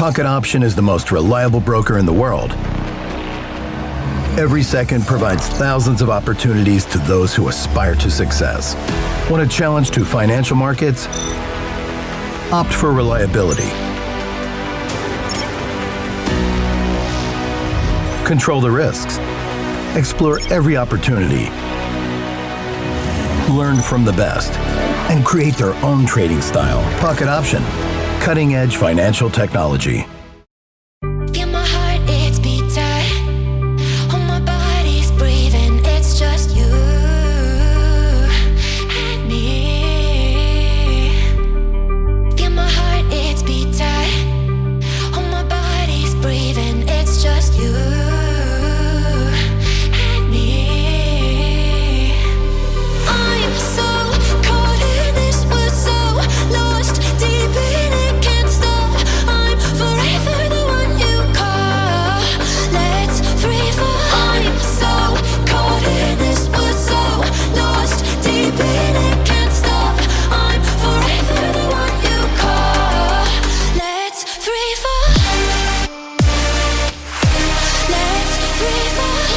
Pocket Option is the most reliable broker in the world. Every second provides thousands of opportunities to those who aspire to success. Want a challenge to financial markets? Opt for reliability. Control the risks. Explore every opportunity. Learn from the best and create their own trading style. Pocket Option, cutting-edge financial technology. Feel my heart, it's beat tight. All my body's breathing, it's just you and me. Feel my heart, it's beat tight. All my body's breathing, it's just you and me. I'm so caught in this, we're so lost deep in it, can't stop. I'm forever the one you call. Let's free fall. I'm so caught in this, we're so lost deep in it, can't stop. I'm forever the one you call. Let's free fall. Let's free fall. Let's free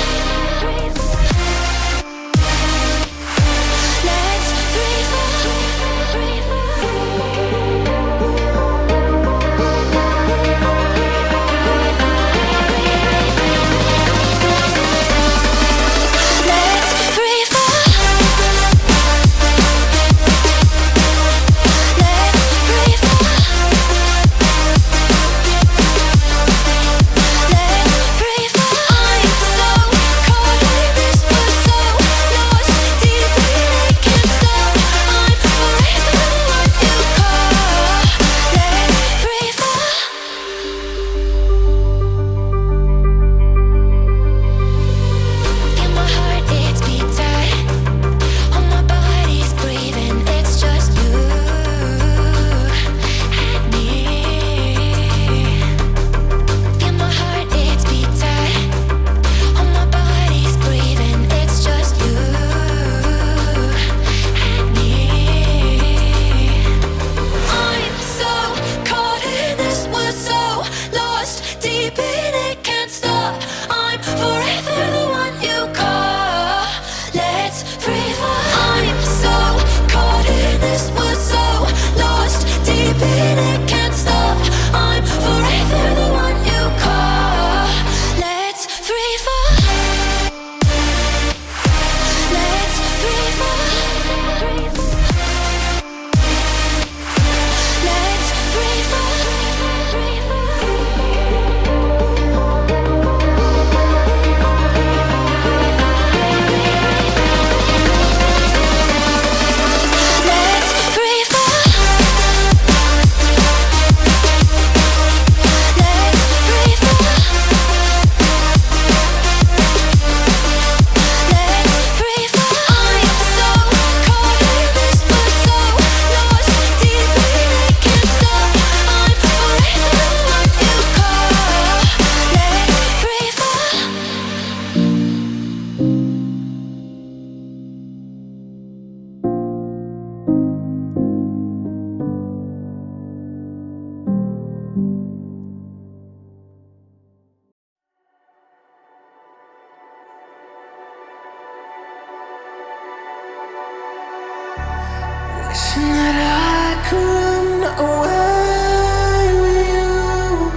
Wishing that I could run away with you.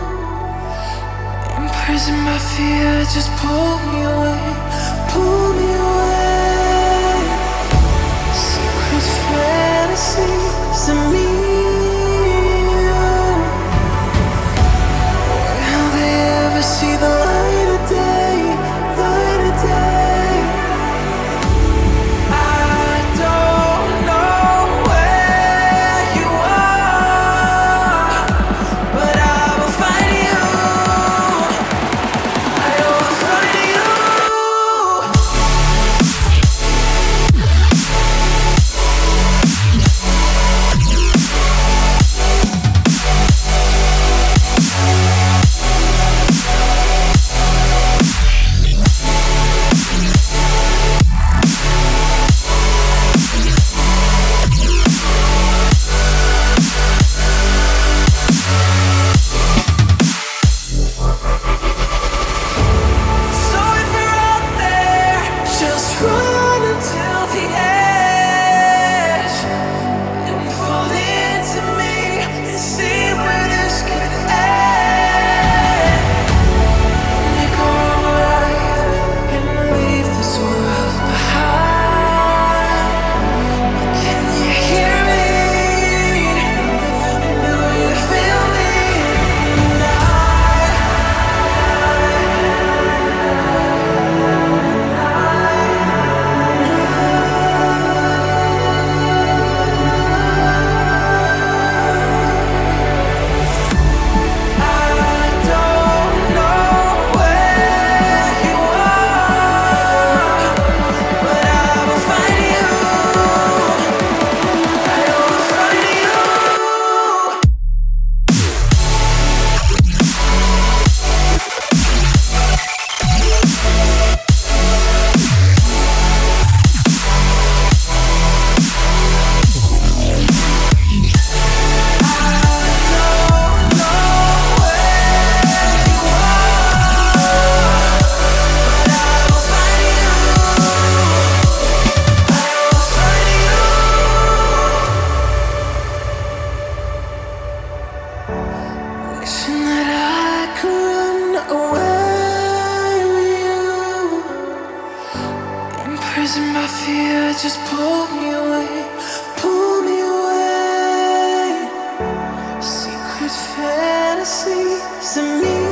Imprisoned by fear, just pull me away, pull me away. Secret fantasies of me and you. Will they ever see the light of day, light of day? I Wishing that I could run away with you. Imprisoned by fear, just pull me away, pull me away. Secret fantasies of me.